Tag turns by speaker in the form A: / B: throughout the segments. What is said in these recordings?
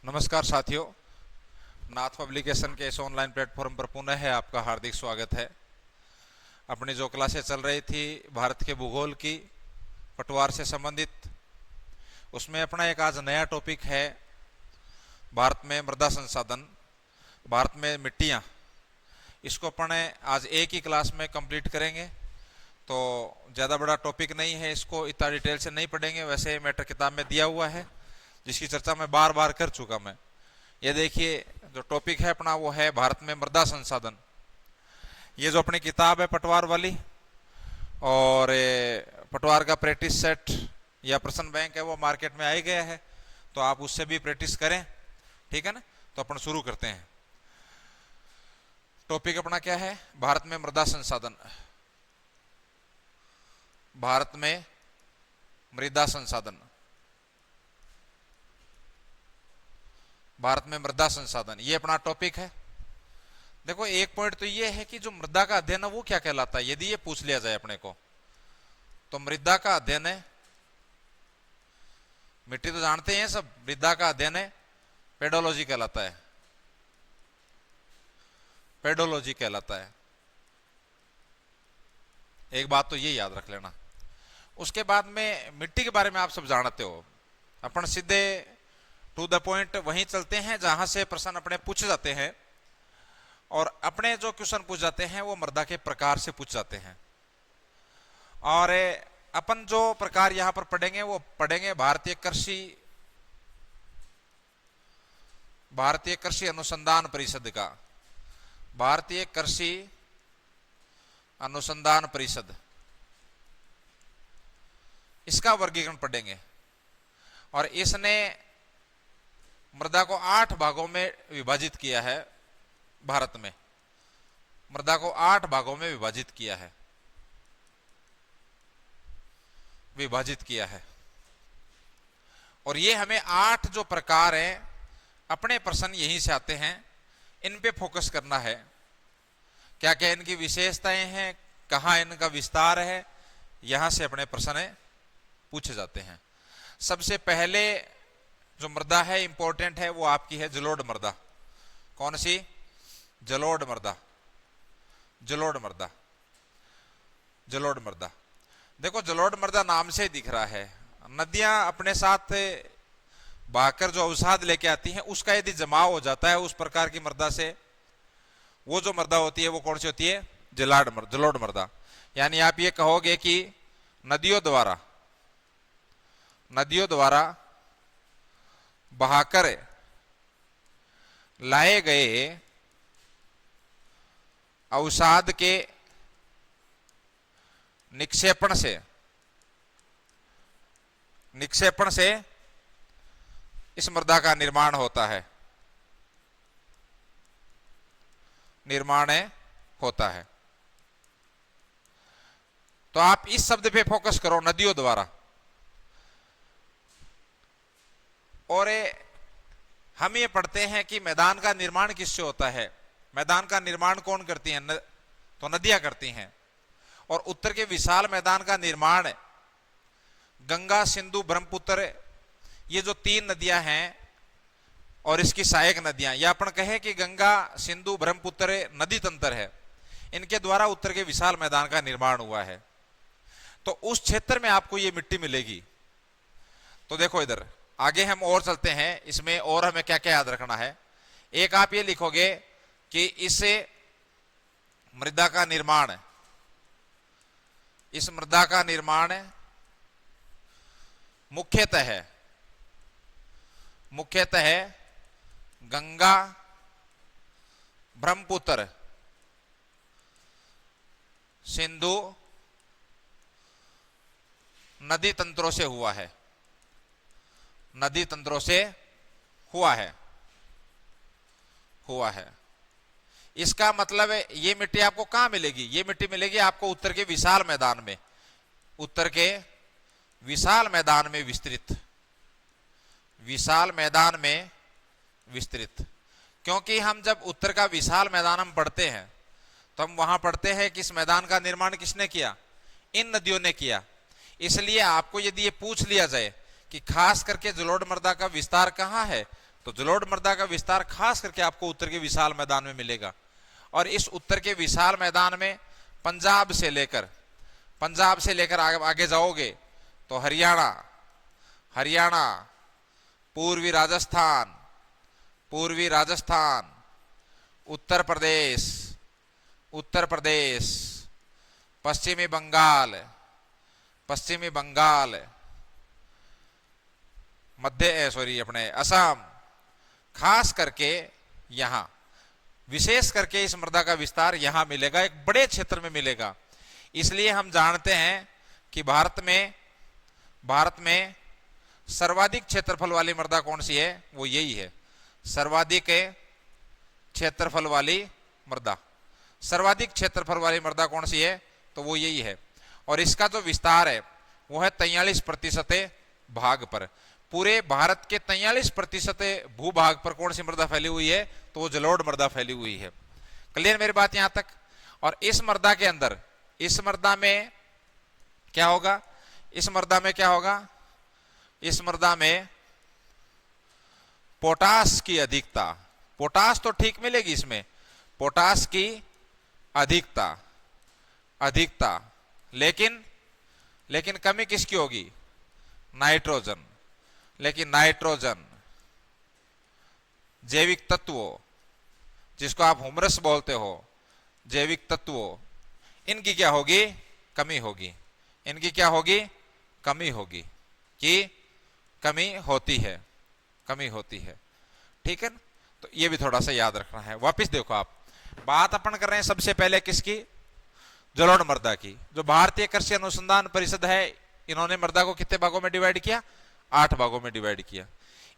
A: नमस्कार साथियों, नाथ पब्लिकेशन के इस ऑनलाइन प्लेटफॉर्म पर पुनः है आपका हार्दिक स्वागत है। अपनी जो क्लासें चल रही थी भारत के भूगोल की पटवार से संबंधित, उसमें अपना एक आज नया टॉपिक है भारत में मृदा संसाधन, भारत में मिट्टियाँ। इसको अपन आज एक ही क्लास में कंप्लीट करेंगे, तो ज़्यादा बड़ा टॉपिक नहीं है, इसको इतना डिटेल से नहीं पढ़ेंगे। वैसे मैटर किताब में दिया हुआ है जिसकी चर्चा मैं बार बार कर चुका। मैं ये देखिए, जो टॉपिक है अपना वो है भारत में मृदा संसाधन। ये जो अपनी किताब है पटवार वाली, और पटवार का प्रैक्टिस सेट या प्रश्न बैंक है वो मार्केट में आ ही गया है, तो आप उससे भी प्रैक्टिस करें, ठीक है ना। तो अपन शुरू करते हैं। टॉपिक अपना क्या है? भारत में मृदा संसाधन। भारत में मृदा संसाधन, भारत में मृदा संसाधन, ये अपना टॉपिक है। देखो, एक पॉइंट तो ये है कि जो मृदा का अध्ययन है वो क्या कहलाता है, यदि ये पूछ लिया जाए अपने को, तो मृदा का अध्ययन है, मिट्टी तो जानते हैं सब, मृदा का अध्ययन है पेडोलॉजी कहलाता है, पेडोलॉजी कहलाता है। एक बात तो ये याद रख लेना। उसके बाद में मिट्टी के बारे में आप सब जानते हो, अपन सीधे टू द पॉइंट वहीं चलते हैं जहां से प्रश्न अपने पूछ जाते हैं, और अपने जो क्वेश्चन पूछ जाते हैं वो मृदा के प्रकार से पूछ जाते हैं। और अपन जो प्रकार यहां पर पढ़ेंगे वो पढ़ेंगे भारतीय कृषि अनुसंधान परिषद का, भारतीय कृषि अनुसंधान परिषद, इसका वर्गीकरण पढ़ेंगे। और इसने मृदा को 8 भागों में विभाजित किया है। भारत में मृदा को 8 भागों में विभाजित किया है। और ये हमें 8 जो प्रकार हैं, अपने प्रश्न यहीं से आते हैं, इन पे फोकस करना है। क्या क्या इनकी विशेषताएं हैं, कहाँ इनका विस्तार है, यहां से अपने प्रश्न पूछे जाते हैं। सबसे पहले जो मृदा है इंपॉर्टेंट है वो आपकी है जलोढ़ मृदा। कौन सी? जलोढ़ मृदा। जलोढ़ मृदा, जलोढ़ मृदा। देखो, जलोढ़ मृदा नाम से दिख रहा है, नदियां अपने साथ बहाकर जो अवसाद लेके आती हैं उसका यदि जमाव हो जाता है उस प्रकार की मृदा से, वो जो मृदा होती है वो कौन सी होती है? जलोढ़ मृदा। यानी आप ये कहोगे कि नदियों द्वारा बहाकर लाए गए अवसाद के निक्षेपण से इस मृदा का निर्माण होता है, तो आप इस शब्द पे फोकस करो, नदियों द्वारा। और हम ये पढ़ते हैं कि मैदान का निर्माण किससे होता है? मैदान का निर्माण कौन करती हैं? तो नदियां करती हैं। और उत्तर के विशाल मैदान का निर्माण गंगा, सिंधु, ब्रह्मपुत्र, ये जो 3 नदियां हैं और इसकी सहायक नदियां, या अपन कहें कि गंगा, सिंधु, ब्रह्मपुत्र नदी तंत्र है, इनके द्वारा उत्तर के विशाल मैदान का निर्माण हुआ है। तो उस क्षेत्र में आपको ये मिट्टी मिलेगी। तो देखो, इधर आगे हम और चलते हैं, इसमें और हमें क्या क्या याद रखना है। एक आप ये लिखोगे कि इस मृदा का निर्माण मुख्यतः गंगा, ब्रह्मपुत्र, सिंधु नदी तंत्रों से हुआ है। इसका मतलब है ये मिट्टी आपको कहां मिलेगी? ये मिट्टी मिलेगी आपको उत्तर के विशाल मैदान में विस्तृत। क्योंकि हम जब उत्तर का विशाल मैदान हम पढ़ते हैं तो हम वहां पढ़ते हैं कि इस मैदान का निर्माण किसने किया? इन नदियों ने किया। इसलिए आपको यदि ये पूछ लिया जाए कि खास करके जलोढ़ मृदा का विस्तार कहाँ है, तो जलोढ़ मृदा का विस्तार खास करके आपको उत्तर के विशाल मैदान में मिलेगा। और इस उत्तर के विशाल मैदान में पंजाब से लेकर आगे जाओगे तो हरियाणा, पूर्वी राजस्थान, उत्तर प्रदेश, पश्चिमी बंगाल, असम, खास करके यहां विशेष करके इस मृदा का विस्तार यहां मिलेगा, एक बड़े क्षेत्र में मिलेगा। इसलिए हम जानते हैं कि भारत में सर्वाधिक क्षेत्रफल वाली मृदा कौन सी है, वो यही है। सर्वाधिक क्षेत्रफल वाली मृदा कौन सी है, तो वो यही है। और इसका जो विस्तार है वो है 43% भाग पर। पूरे भारत के 43% भूभाग पर कौन सी मृदा फैली हुई है, तो वो जलोढ़ मृदा फैली हुई है। क्लियर मेरी बात यहां तक। और इस मृदा के अंदर, इस मृदा में क्या होगा, इस मृदा में पोटास की अधिकता, पोटास तो ठीक मिलेगी इसमें, पोटास की अधिकता, लेकिन कमी किसकी होगी, नाइट्रोजन। लेकिन नाइट्रोजन, जैविक तत्वों, जिसको आप ह्यूमरस बोलते हो, जैविक तत्वों, इनकी क्या होगी, कमी होगी। इनकी क्या होगी, कमी होगी, कि कमी होती है। ठीक है ना। तो ये भी थोड़ा सा याद रखना है। वापस देखो, आप बात अपन कर रहे हैं सबसे पहले किसकी, जलोढ़ मृदा की। जो भारतीय कृषि अनुसंधान परिषद है, इन्होंने मृदा को कितने भागों में डिवाइड किया, 8 भागों में डिवाइड किया।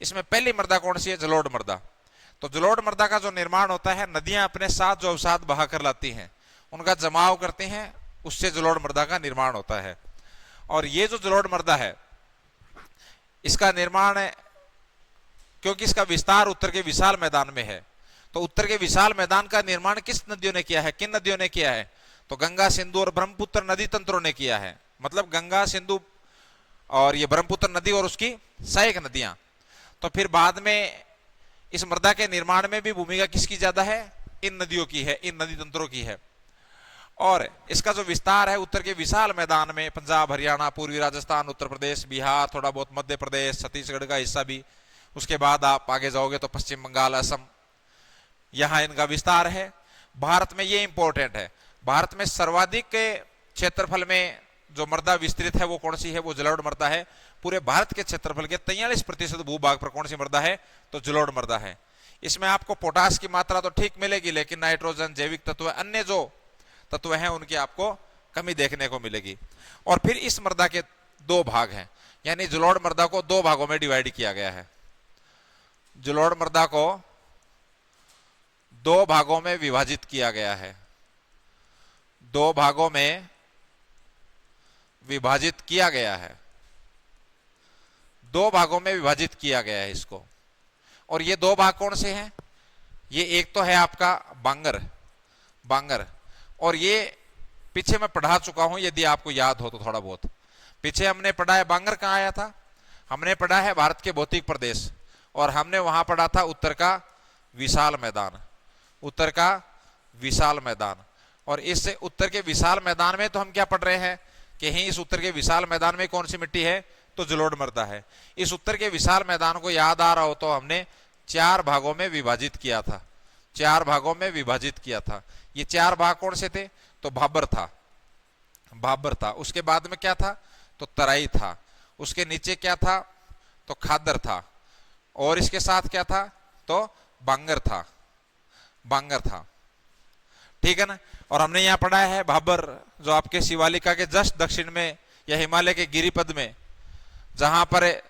A: इसमें पहली मृदा कौन सी है, जलोढ़ मृदा। तो जलोढ़ मृदा का जो निर्माण होता है, नदियां अपने साथ जो अवसाद बहा कर लाती हैं, उनका जमाव करते हैं, उससे जलोढ़ मृदा का निर्माण होता है। और ये जो जलोढ़ मृदा है, इसका निर्माण है क्योंकि इसका विस्तार उत्तर के विशाल मैदान में है। तो उत्तर के विशाल मैदान का निर्माण किस नदियों ने किया है, किन नदियों ने किया है, तो गंगा, सिंधु और ब्रह्मपुत्र नदी तंत्रों ने किया है। मतलब गंगा, सिंधु और ये ब्रह्मपुत्र नदी और उसकी सहायक नदियां। तो फिर बाद में इस मृदा के निर्माण में भी भूमिका किसकी ज्यादा है, इन नदियों की है, इन नदी तंत्रों की है। और इसका जो विस्तार है उत्तर के विशाल मैदान में, पंजाब, हरियाणा, पूर्वी राजस्थान, उत्तर प्रदेश, बिहार, थोड़ा बहुत मध्य प्रदेश, छत्तीसगढ़ का हिस्सा भी, उसके बाद आप आगे जाओगे तो पश्चिम बंगाल, असम, यहां इनका विस्तार है। भारत में ये इंपॉर्टेंट है, भारत में सर्वाधिक क्षेत्रफल में जो मृदा विस्तृत है वो कौन सी है, वो जलोढ़ मृदा है। पूरे भारत के क्षेत्रफल के 43% भूभाग पर कौन सी मृदा है, तो जलोढ़ मृदा है। इसमें आपको पोटास की मात्रा तो ठीक मिलेगी, लेकिन नाइट्रोजन, जैविक तत्व, अन्य जो तत्व हैं उनकी आपको कमी देखने को मिलेगी। और फिर इस मृदा के 2 भाग हैं, यानी जलोढ़ मृदा को 2 भागों में डिवाइड किया गया है। जलोढ़ मृदा को 2 भागों में विभाजित किया गया है, 2 भागों में विभाजित किया गया है, 2 भागों में विभाजित किया गया है इसको। और ये 2 भाग कौन से हैं, ये एक तो है आपका बांगर, और ये पीछे मैं पढ़ा चुका हूं, यदि आपको याद हो तो थोड़ा बहुत। पीछे हमने पढ़ा है, बांगर कहां आया था, हमने पढ़ा है भारत के भौतिक प्रदेश, और हमने वहां पढ़ा था उत्तर का विशाल मैदान। और इस उत्तर के विशाल मैदान में तो हम क्या पढ़ रहे हैं कि इस उत्तर के विशाल मैदान में कौन सी मिट्टी है, तो जलोढ़ मृदा है। इस उत्तर के विशाल मैदान को याद आ रहा हो तो हमने 4 भागों में विभाजित किया था, 4 भागों में विभाजित किया था। ये 4 भाग कौन से थे, तो भाबर था, उसके बाद में क्या था, तो तराई था, उसके नीचे क्या था, तो खादर था, और इसके साथ क्या था, तो बांगर था। ठीक है ना। और हमने यहां पढ़ा है भाबर, जो आपके शिवालिका के जस्ट दक्षिण में या हिमालय के गिरिपद में, जहां पर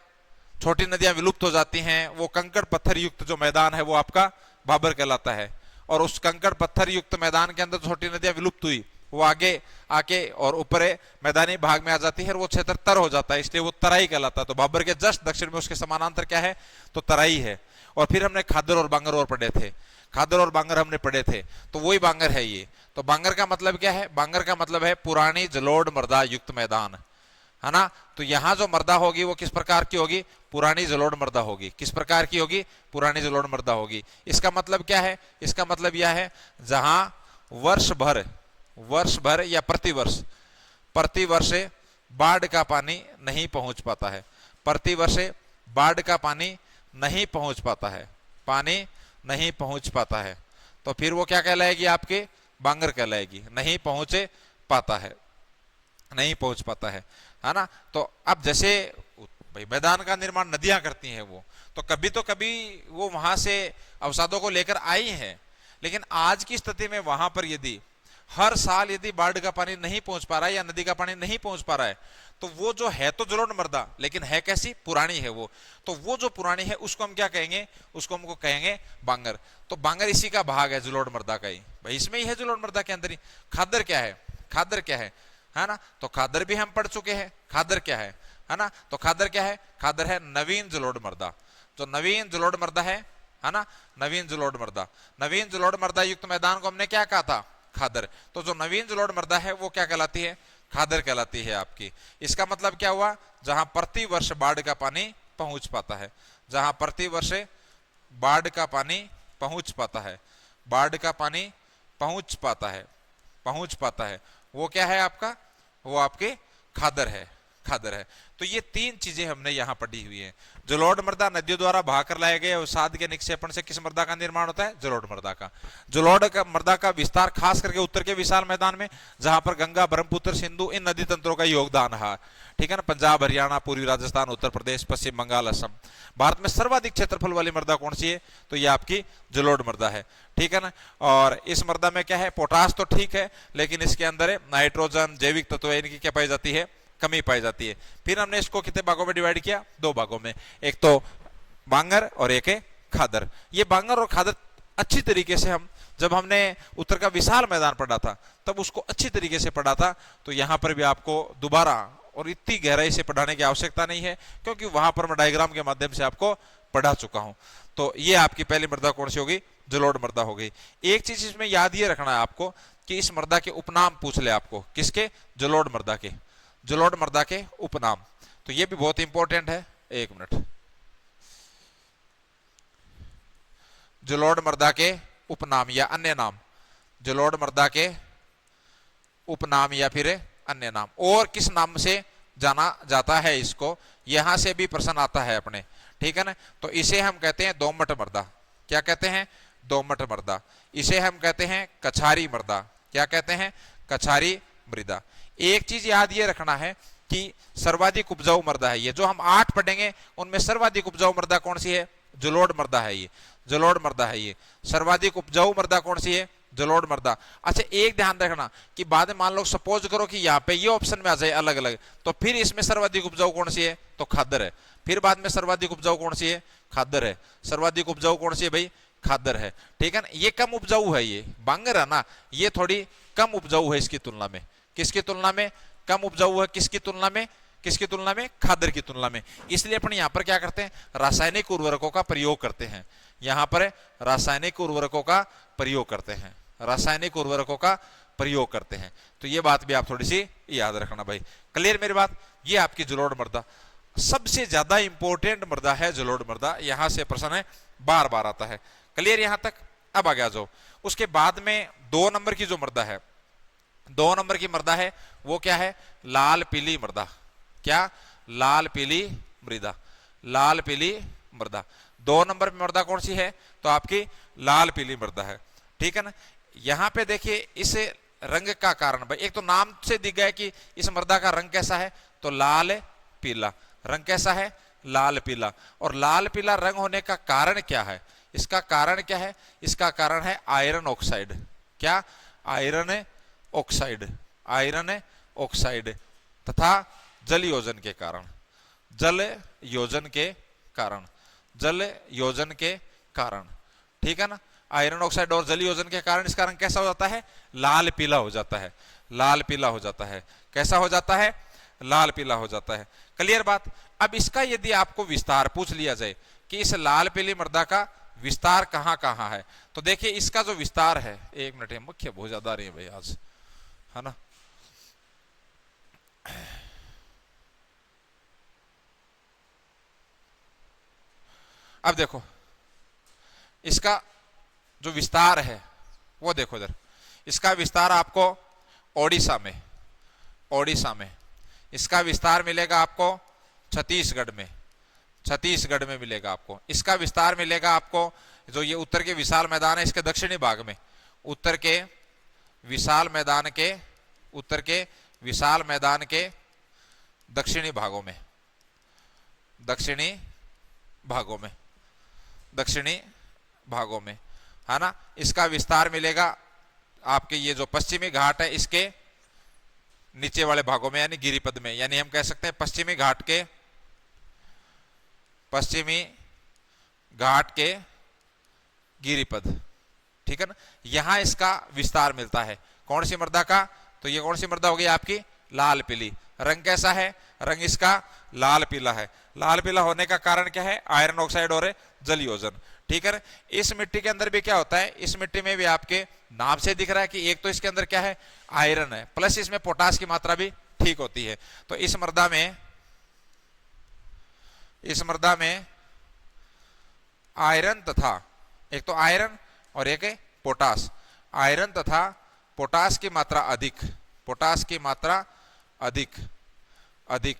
A: छोटी नदियां विलुप्त हो जाती हैं, वो कंकड़ पत्थर युक्त जो मैदान है वो आपका भाबर कहलाता है। और उस कंकड़ पत्थर युक्त मैदान के अंदर छोटी नदियां विलुप्त हुई, वो आगे आके और ऊपर मैदानी भाग में आ जाती है, और वो क्षेत्र तर हो जाता है, इसलिए वो तराई कहलाता है। तो भाबर के जस्ट दक्षिण में उसके समानांतर क्या है, तो तराई है। और फिर हमने खादर और बांगर और पढ़े थे, खादर और बांगर हमने पढ़े थे, तो वही बांगर है ये। तो बांगर का मतलब क्या है, बांगर का मतलब है पुरानी जलोढ़ मृदा युक्त मैदान। है ना। तो यहां जो मृदा होगी वो किस प्रकार की होगी, पुरानी जलोढ़ मृदा होगी। किस प्रकार की होगी, पुरानी जलोढ़ मृदा होगी। इसका मतलब क्या है, इसका मतलब यह है जहां वर्ष भर या प्रति वर्ष बाढ़ का पानी नहीं पहुंच पाता है, प्रति वर्ष बाढ़ का पानी नहीं पहुंच पाता है, पानी नहीं पहुंच पाता है, तो फिर वो क्या कहलाएगी, आपके बांगर कहलाएगी। नहीं पहुंच पाता है, नहीं पहुंच पाता है ना। तो अब जैसे भाई मैदान का निर्माण नदियां करती हैं, वो तो कभी वो वहां से अवसादों को लेकर आई हैं, लेकिन आज की स्थिति में वहां पर यदि हर साल यदि बाढ़ का पानी नहीं पहुंच पा रहा है या नदी का पानी नहीं पहुंच पा रहा है, तो वो जो है तो जलोढ़ मृदा, लेकिन है कैसी, पुरानी है वो। तो वो जो पुरानी है उसको हम क्या कहेंगे, उसको हमको कहेंगे बांगर। तो बांगर इसी का भाग है जलोढ़ मृदा का ही, भाई इसमें ही है जलोढ़ मृदा के अंदर ही। खादर क्या है, खादर क्या है ना। तो खादर भी हम पढ़ चुके हैं, खादर क्या है ना। तो खादर क्या है, खादर है नवीन जलोढ़ मृदा। जो नवीन जलोढ़ मृदा है ना, नवीन जलोढ़ मृदा, नवीन जलोढ़ मृदा युक्त मैदान को हमने क्या कहा था, खादर। तो जो नवीन जलोढ़ मृदा है वो क्या कहलाती है, खादर कहलाती है आपकी। इसका मतलब क्या हुआ, जहां प्रति वर्ष बाढ़ का पानी पहुंच पाता है, जहां प्रति वर्ष बाढ़ का पानी पहुंच पाता है, बाढ़ का पानी पहुंच पाता है, पहुंच पाता है, वो क्या है आपका, वो आपके खादर है, खादर है। तो ये तीन चीजें हमने यहां पढ़ी हुई हैं। जलोढ़ मृदा नदियों द्वारा बहाकर लाए गए अवसाद के निक्षेपण से किस मृदा का निर्माण होता है, जलोढ़ मृदा का। जलोढ़ मृदा का विस्तार खास करके उत्तर के विशाल मैदान में, जहां पर गंगा, ब्रह्मपुत्र, सिंधु इन नदी तंत्रों का योगदान है, ठीक है ना। पंजाब, हरियाणा, पूर्वी राजस्थान, उत्तर प्रदेश, पश्चिम बंगाल, असम। भारत में सर्वाधिक क्षेत्रफल वाली मृदा कौन सी है, तो ये आपकी जलोढ़ मृदा है, ठीक है ना। और इस मृदा में क्या है, पोटास तो ठीक है, लेकिन इसके अंदर नाइट्रोजन, जैविक तत्व इनकी क्या पाई जाती है, कमी पाई जाती है। फिर हमने इसको कितने भागों में डिवाइड किया, दो भागों में, एक तो बांगर और एक है खादर। ये बांगर और खादर अच्छी तरीके से हम जब हमने उत्तर का विशाल मैदान पढ़ा था तब उसको अच्छी तरीके से पढ़ा था। तो यहां पर भी आपको दोबारा और इतनी गहराई से पढ़ाने की आवश्यकता नहीं है, क्योंकि वहां पर मैं डायग्राम के माध्यम से आपको पढ़ा चुका हूं। तो ये आपकी पहली मृदा कौन सी होगी, जलोढ़ मृदा होगी। एक चीज इसमें याद ये रखना है आपको कि इस मृदा के उपनाम पूछ ले आपको, किसके, जलोढ़ मृदा के, जलोढ़ मृदा के उपनाम। तो ये भी बहुत इंपॉर्टेंट है, एक मिनट। जलोढ़ मृदा के उपनाम या अन्य नाम, जलोढ़ मृदा के उपनाम या फिर अन्य नाम, और किस नाम से जाना जाता है इसको, यहां से भी प्रश्न आता है अपने, ठीक है ना। तो इसे हम कहते हैं दोमट मृदा। क्या कहते हैं, दोमट मृदा। इसे हम कहते हैं कछारी मृदा। क्या कहते हैं, कछारी मृदा। एक चीज याद ये रखना है कि सर्वाधिक उपजाऊ मृदा है ये, जो हम 8 पढ़ेंगे उनमें सर्वाधिक उपजाऊ मृदा कौन सी है, जलोढ़ मृदा है ये, जलोढ़ मृदा है ये। सर्वाधिक उपजाऊ मृदा कौन सी है, जलोढ़ मृदा। अच्छा एक ध्यान रखना कि बाद में मान लो सपोज करो कि यहाँ पे ये ऑप्शन में आ जाए अलग अलग, तो फिर इसमें सर्वाधिक उपजाऊ कौन सी है, तो खादर है। फिर बाद में सर्वाधिक उपजाऊ कौन सी है, खादर है। सर्वाधिक उपजाऊ कौन सी है भाई, खादर है, ठीक है ना। ये कम उपजाऊ है, ये बांगर है ना, ये थोड़ी कम उपजाऊ है इसकी तुलना में। किसकी तुलना में कम उपजाऊ है, किसकी तुलना में, किसकी तुलना में, खादर की तुलना में। इसलिए अपन यहाँ पर क्या करते हैं, रासायनिक उर्वरकों का प्रयोग करते हैं। यहाँ पर रासायनिक उर्वरकों का प्रयोग करते हैं, रासायनिक उर्वरकों का प्रयोग करते हैं। तो ये बात भी आप थोड़ी सी याद रखना भाई। क्लियर मेरी बात। ये आपकी जलोढ़ मृदा सबसे ज्यादा इंपॉर्टेंट मृदा है, जलोढ़ मृदा। यहां से प्रश्न है बार बार आता है। क्लियर यहां तक। अब आ गया जो उसके बाद में 2 नंबर की जो मृदा है, 2 नंबर की मृदा है वो क्या है, लाल पीली मृदा। क्या, लाल पीली मृदा, लाल पीली मृदा। 2 नंबर में मृदा कौन सी है, तो आपकी लाल पीली मृदा है, ठीक है ना। यहां पे देखिए इस रंग का कारण भाई, एक तो नाम से दिख गया कि इस मृदा का रंग कैसा है, तो लाल पीला रंग कैसा है, लाल पीला। और लाल पीला रंग होने का कारण क्या है, इसका कारण क्या है, इसका कारण है आयरन ऑक्साइड। क्या, आयरन ऑक्साइड, आयरन ऑक्साइड तथा जल योजन के कारण, जल योजन के कारण, जल योजन के कारण, ठीक है ना। आयरन ऑक्साइड और जल योजन के कारण इसका रंग कैसा हो जाता है, लाल पीला हो जाता है, लाल पीला हो जाता है। कैसा हो जाता है, लाल पीला हो जाता है। क्लियर बात। अब इसका यदि आपको विस्तार पूछ लिया जाए कि इस लाल पीली मृदा का विस्तार कहां कहां है, तो देखिए इसका जो विस्तार है, एक मिनट, मुख्य बहुत ज्यादा रही है भाई आज, है ना। अब देखो इसका जो विस्तार है वो देखो इधर, इसका विस्तार आपको ओडिशा में, ओडिशा में इसका विस्तार मिलेगा आपको छत्तीसगढ़ में, छत्तीसगढ़ में मिलेगा आपको। इसका विस्तार मिलेगा आपको जो ये उत्तर के विशाल मैदान है इसके दक्षिणी भाग में, उत्तर के विशाल मैदान के, उत्तर के विशाल मैदान के दक्षिणी भागों में, दक्षिणी भागों में, दक्षिणी भागों में, है ना। इसका विस्तार मिलेगा आपके ये जो पश्चिमी घाट है इसके नीचे वाले भागों में, यानी गिरिपद में, यानी हम कह सकते हैं पश्चिमी घाट के, पश्चिमी घाट के गिरिपद, ठीक है ना। यहां इसका विस्तार मिलता है। कौन सी मृदा का? तो ये कौन सी मृदा होगी आपकी? लाल पीली। रंग कैसा है? रंग इसका लाल पीला है। लाल पीला होने का कारण क्या है? आयरन ऑक्साइड और जल योजन, ठीक है ना। इस मिट्टी के अंदर भी क्या होता है? इस मिट्टी में भी आपके नाम से दिख रहा है कि एक तो इसके अंदर क्या है? आयरन है, प्लस इसमें पोटास की मात्रा भी ठीक होती है। तो इस मृदा में, इस मृदा में आयरन तथा, एक तो आयरन और एक है पोटास, आयरन तथा पोटास की मात्रा अधिक, पोटास की मात्रा अधिक, अधिक।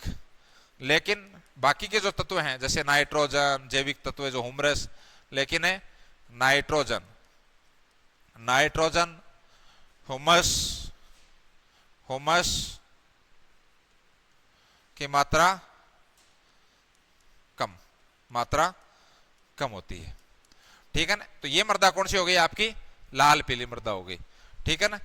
A: लेकिन बाकी के जो तत्व हैं जैसे नाइट्रोजन, जैविक तत्व जो हुमरस, लेकिन है नाइट्रोजन, नाइट्रोजन, हुमस, हुमस की मात्रा कम, मात्रा कम होती है, ठीक है ना। तो ये मृदा कौन सी हो गई आपकी? लाल पीली मृदा हो गई, ठीक है ना।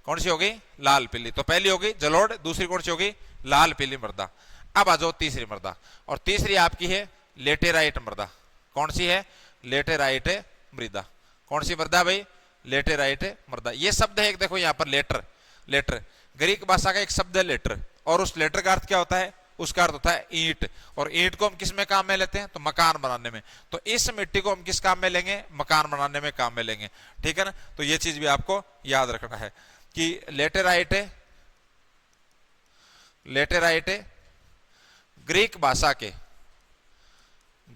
A: कौन सी हो गई? लाल पीली। तो पहली होगी जलोढ़, दूसरी कौन सी होगी? लाल पीली मृदा। अब आ जाओ तीसरी मृदा, और तीसरी आपकी है लेटेराइट मृदा। कौन सी है? लेटेराइट मृदा। कौन सी मृदा भाई? लेटेराइट मृदा। ये शब्द है एक, देखो यहां पर लेटर, लेटर ग्रीक भाषा का एक शब्द है लेटर, और उस लेटर का अर्थ क्या होता है? उसका अर्थ होता है ईंट, और ईंट को हम किस में काम में लेते हैं? तो मकान बनाने में। तो इस मिट्टी को हम किस काम में लेंगे? मकान बनाने में काम में लेंगे, ठीक है ना। तो ये चीज भी आपको याद रखना है कि लेटेराइट, लेटेराइट ग्रीक भाषा के,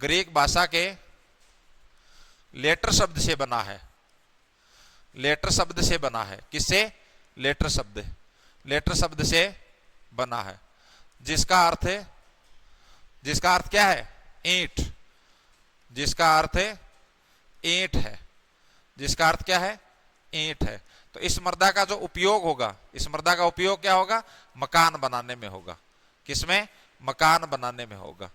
A: ग्रीक भाषा के लेटर शब्द से बना है, लेटर शब्द से बना है। किससे? लेटर शब्द, लेटर शब्द से बना है, जिसका अर्थ है, जिसका अर्थ क्या है? ईंट, जिसका अर्थ है ईंट है, जिसका अर्थ क्या है? ईंट है। तो इस मृदा का जो उपयोग होगा, इस मृदा का उपयोग क्या होगा? मकान बनाने में होगा। किसमें? मकान बनाने में होगा,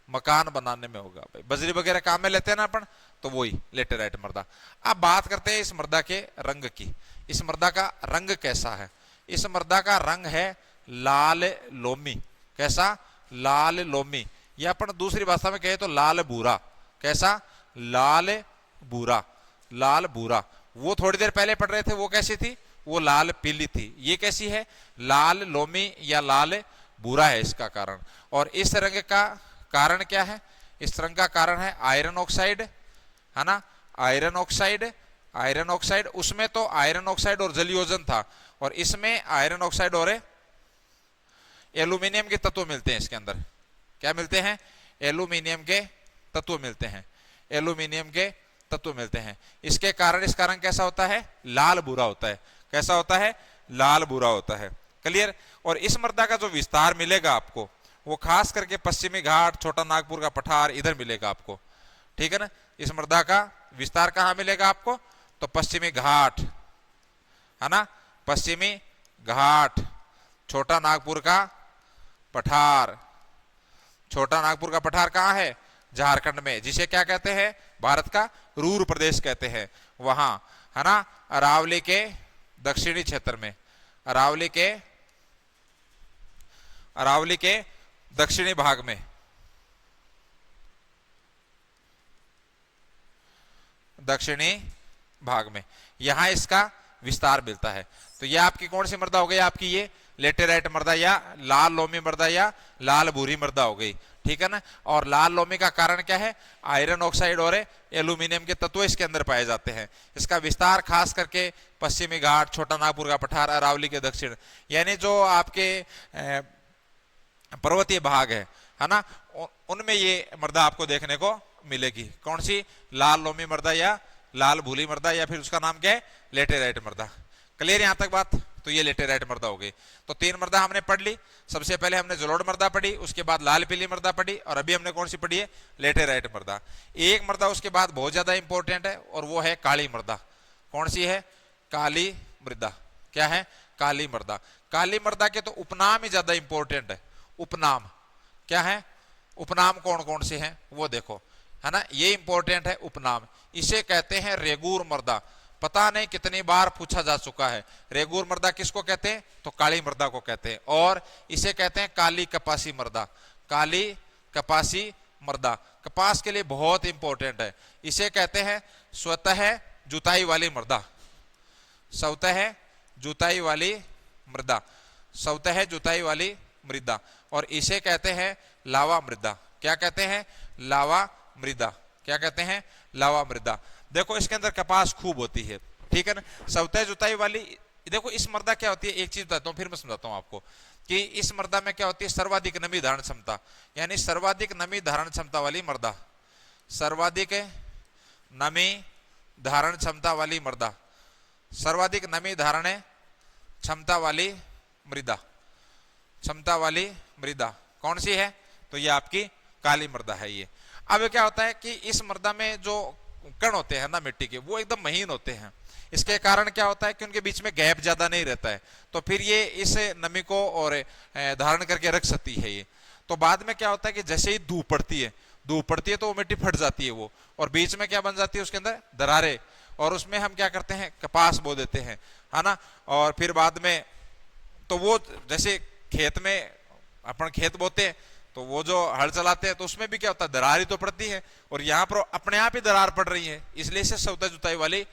A: मकान बनाने में होगा। भाई बजरी वगैरह काम में लेते हैं ना अपन, तो वही लेटेराइट मृदा। अब बात करते हैं इस मृदा के रंग की। इस मृदा का रंग कैसा है? इस मृदा का रंग है लाल लोमी। कैसा? लाल लोमी, या अपन दूसरी भाषा में कहे तो लाल भूरा। कैसा? लाल भूरा, लाल भूरा। वो थोड़ी देर पहले पढ़ रहे थे, वो कैसी थी? वो लाल पीली थी। ये कैसी है? लाल लोमी या लाल भूरा है इसका कारण। और इस रंग का कारण क्या है? इस रंग का कारण है आयरन ऑक्साइड, है ना। आयरन ऑक्साइड, आयरन ऑक्साइड, उसमें तो आयरन ऑक्साइड और जलयोजन था, और इसमें आयरन ऑक्साइड और एल्यूमिनियम के तत्व मिलते हैं इसके अंदर। क्या मिलते हैं? एल्यूमिनियम के तत्व मिलते हैं, एल्यूमिनियम के तत्व मिलते हैं। इसके कारण इसका रंग कैसा होता है? लाल भूरा होता है। कैसा होता है? लाल भूरा होता है। क्लियर। और इस मृदा का जो विस्तार मिलेगा आपको, वो खास करके पश्चिमी घाट, छोटा नागपुर का पठार, इधर मिलेगा आपको, ठीक है ना। इस मृदा का विस्तार कहां मिलेगा आपको? तो पश्चिमी घाट, है ना, पश्चिमी घाट, छोटा नागपुर का पठार। छोटा नागपुर का पठार कहां है? झारखंड में, जिसे क्या कहते हैं? भारत का रूर प्रदेश कहते हैं, वहां, है ना। अरावली के दक्षिणी क्षेत्र में, अरावली के, अरावली के दक्षिणी भाग में, दक्षिणी भाग में यहां इसका विस्तार मिलता है। तो यह आपकी कौन सी मृदा हो गई? आपकी ये लेटेराइट मृदा या लाल लोमी मृदा या लाल भूरी मृदा हो गई, ठीक है ना। और लाल लोमी का कारण क्या है? आयरन ऑक्साइड और एल्यूमिनियम के तत्व इसके अंदर पाए जाते हैं। इसका विस्तार खास करके पश्चिमी घाट, छोटा नागपुर का पठार, अरावली के दक्षिण, यानी जो आपके पर्वतीय भाग है ना, उनमें ये मृदा आपको देखने को मिलेगी। कौन सी? लाल लोमी मृदा या लाल भूली मृदा, या फिर उसका नाम क्या है? लेटेराइट मृदा। क्लियर यहां तक बात? तो ये लेटेराइट मृदा हो गई। तो 3 मृदा हमने पढ़ ली। सबसे पहले हमने जलोढ़ मृदा पढ़ी, उसके बाद लाल पीली मृदा पढ़ी, और अभी हमने कौन सी पढ़ी है? लेटेराइट मृदा। एक मृदा उसके बाद बहुत ज्यादा इंपॉर्टेंट है, और वो है काली मृदा। कौन सी है? काली मृदा। क्या है? काली मृदा। काली मृदा के तो उपनाम ही ज्यादा इंपॉर्टेंट है। उपनाम क्या है? उपनाम कौन कौन से हैं वो देखो, है ना, ये इंपॉर्टेंट है उपनाम। इसे कहते हैं रेगूर मृदा। पता नहीं कितनी बार पूछा जा चुका है। रेगूर मृदा किसको कहते हैं? तो काली मृदा को कहते हैं। और इसे कहते हैं काली कपासी मृदा। काली कपासी मृदा कपास के लिए बहुत इंपॉर्टेंट है। इसे कहते हैं स्वतः जुताई वाली मृदा। स्वतः जुताई वाली मृदा। स्वतः जुताई वाली मृदा। और इसे कहते हैं लावा मृदा। क्या कहते हैं? लावा मृदा। क्या कहते हैं? लावा मृदा। देखो इसके अंदर कपास खूब होती है, ठीक है ना। स्वतः जुताई वाली, देखो इस मृदा क्या होती है, एक चीज बताता हूँ फिर मैं समझाता हूँ आपको कि इस मृदा में क्या होती है? सर्वाधिक नमी धारण क्षमता, यानी सर्वाधिक नमी धारण क्षमता वाली मृदा। सर्वाधिक नमी धारण क्षमता वाली मृदा। सर्वाधिक नमी धारण क्षमता वाली मृदा। क्षमता वाली मृदा कौन सी है? तो ये आपकी काली मृदा है ये। अब क्या होता है कि इस मृदा में जो कण होते हैं ना मिट्टी के, वो एकदम महीन होते हैं। इसके कारण क्या होता है कि उनके बीच में गैप ज्यादा नहीं रहता है, तो फिर ये इस नमी को और धारण करके रख सकती है ये। तो बाद में क्या होता है कि जैसे ही धूप पड़ती है तो वो मिट्टी फट जाती है वो, और बीच में क्या बन जाती है? उसके अंदर दरारें, और उसमें हम क्या करते हैं? कपास बो देते हैं, है ना। और फिर बाद में तो वो जैसे खेत में अपन खेत बोते हैं तो वो जो हल चलाते हैं तो उसमें भी क्या होता है? दरार ही तो पड़ती है, और यहाँ पर अपने आप ही दरार पड़ रही है, इसलिए इसे स्वतः जुताई वाली